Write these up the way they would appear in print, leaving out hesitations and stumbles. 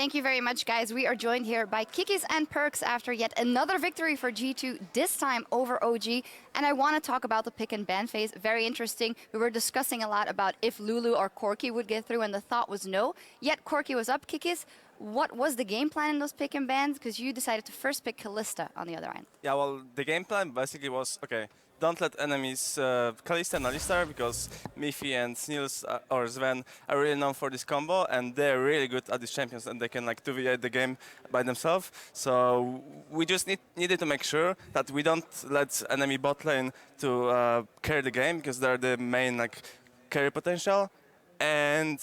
Thank you very much, guys. We are joined here by Kikis and Perks after yet another victory for G2, this time over OG. And I want to talk about the pick and ban phase. Very interesting. We were discussing a lot about if Lulu or Corki would get through, and the thought was no. Yet Corki was up. Kikis, what was the game plan in those pick and bans? Because you decided to first pick Kalista on the other end. Yeah, well, the game plan basically was, okay, don't let enemies Kalista and Alistar, because Miffy and Snils or Sven are really known for this combo, and they're really good at these champions, and they can like 2v8 the game by themselves. So we just needed to make sure that we don't let enemy bot lane to carry the game, because they're the main like carry potential. And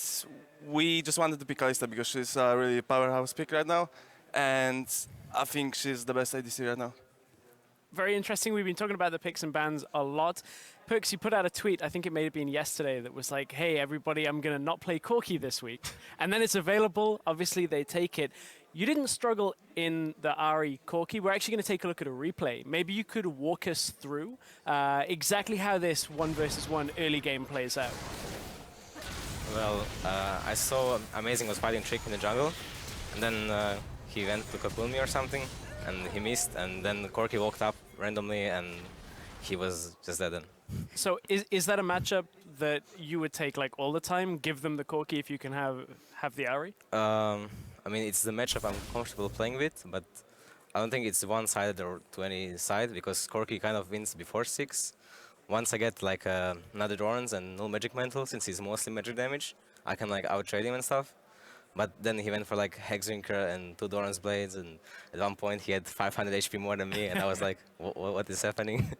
we just wanted to pick Kalista because she's a really powerhouse pick right now, and I think she's the best ADC right now. Very interesting. We've been talking about the picks and bans a lot. Perks, you put out a tweet, I think it may have been yesterday, that was like, hey, everybody, I'm going to not play Corki this week. And then it's available. Obviously, they take it. You didn't struggle in the Ahri Corki. We're actually going to take a look at a replay. Maybe you could walk us through exactly how this 1 versus 1 early game plays out. Well, I saw Amazing was fighting Trick in the jungle, and then he went to Kakul me or something, and he missed, and then Corki walked up randomly, and he was just dead then. So is that a matchup that you would take like all the time? Give them the Corki if you can have the Ahri? I mean, it's the matchup I'm comfortable playing with, but I don't think it's one-sided or to any side, because Corki kind of wins before 6. Once I get like another Dorans and no magic mantle, since he's mostly magic damage, I can like out-trade him and stuff. But then he went for like Hexdrinker and 2 Doran's blades, and at one point he had 500 HP more than me, and I was like, what is happening?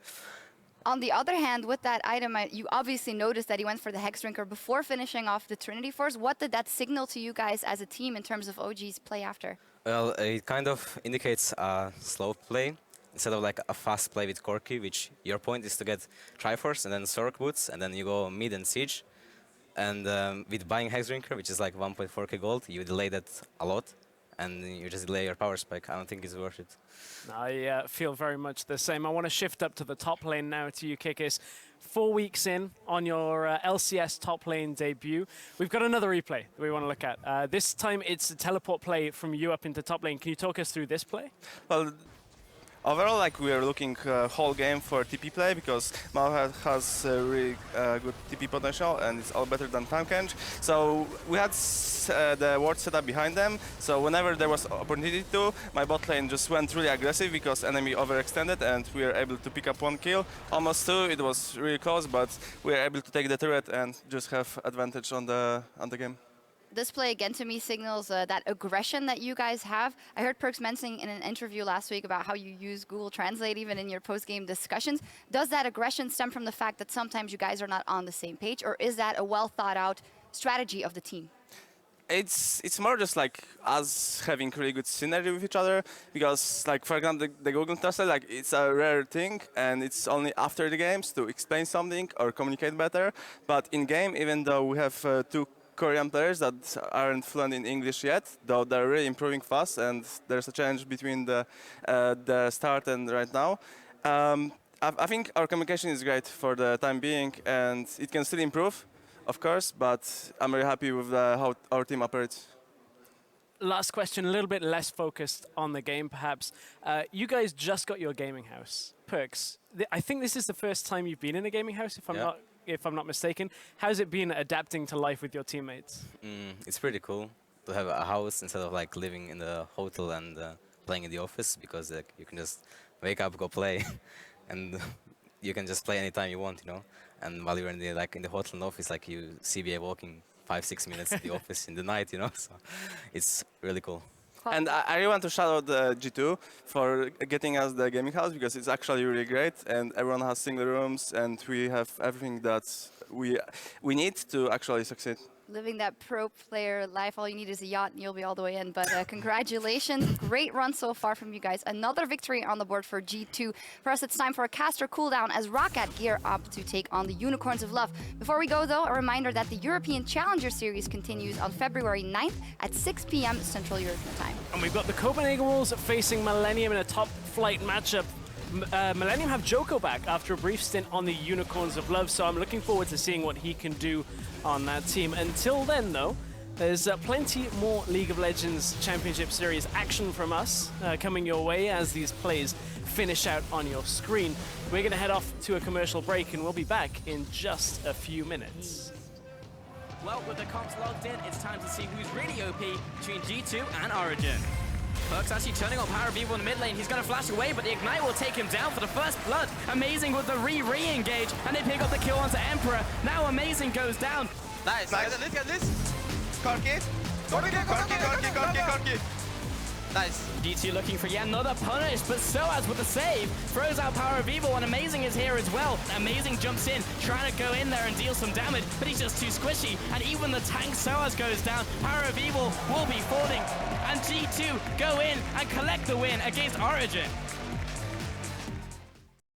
On the other hand, with that item, you obviously noticed that he went for the Hexdrinker before finishing off the Trinity Force. What did that signal to you guys as a team in terms of OG's play after? Well, it kind of indicates a slow play, instead of like a fast play with Corki, which your point is to get Triforce and then Sork boots, and then you go mid and siege. And with buying Hexdrinker, which is like 1.4k gold, you delay that a lot, and you just delay your power spike. I don't think it's worth it. I feel very much the same. I want to shift up to the top lane now to you, Kikis. 4 weeks in on your LCS top lane debut. We've got another replay that we want to look at. This time it's a teleport play from you up into top lane. Can you talk us through this play? Well, overall, like, we are looking whole game for TP play, because Malphite has really good TP potential, and it's all better than Tankenge. So we had the ward setup behind them, so whenever there was opportunity to, my bot lane just went really aggressive because enemy overextended, and we were able to pick up 1 kill. Almost 2, it was really close, but we were able to take the turret and just have advantage on the game. This play again to me signals that aggression that you guys have. I heard Perks mentioning in an interview last week about how you use Google Translate even in your post-game discussions. Does that aggression stem from the fact that sometimes you guys are not on the same page, or is that a well-thought-out strategy of the team? It's more just like us having really good synergy with each other, because like, for example, the Google Translate, like, it's a rare thing, and it's only after the games to explain something or communicate better. But in game, even though we have 2 Korean players that aren't fluent in English yet, though they're really improving fast, and there's a change between the start and right now. I think our communication is great for the time being, and it can still improve, of course, but I'm very happy with how our team operates. Last question, a little bit less focused on the game, perhaps. You guys just got your gaming house. Perks, I think this is the first time you've been in a gaming house, if I'm not mistaken. How's it been adapting to life with your teammates? It's pretty cool to have a house instead of like living in the hotel and playing in the office, because like, you can just wake up, go play, and you can just play anytime you want, you know. And while you're in the hotel and office, like, you CBA walking 5-6 minutes to the office in the night, you know. So it's really cool. And I really want to shout out G2 for getting us the gaming house, because it's actually really great, and everyone has single rooms, and we have everything that we need to actually succeed. Living that pro player life, all you need is a yacht and you'll be all the way in. But congratulations, great run so far from you guys. Another victory on the board for G2. For us, it's time for a caster cooldown as Roccat gear up to take on the Unicorns of Love. Before we go though, a reminder that the European Challenger Series continues on February 9th at 6 p.m. Central European Time. And we've got the Copenhagen Wolves facing Millennium in a top flight matchup. Millennium have Joko back after a brief stint on the Unicorns of Love, so I'm looking forward to seeing what he can do on that team. Until then, though, There's plenty more League of Legends Championship Series action from us coming your way as these plays finish out on your screen. We're going to head off to a commercial break and we'll be back in just a few minutes. Well, with the comps logged in, it's time to see who's really OP between G2 and Origen. Perkz actually turning on Power of Evil in the mid lane. He's going to flash away, but the Ignite will take him down for the first blood. Amazing with the re-engage, and they pick up the kill onto Emperor. Now Amazing goes down. Nice. Get this. Corki. Nice. G2 looking for yet another punish, but Soaz with the save throws out Power of Evil, and Amazing is here as well. Amazing jumps in, trying to go in there and deal some damage, but he's just too squishy, and even the tank Soaz goes down. Power of Evil will be falling, and G2 go in and collect the win against Origen.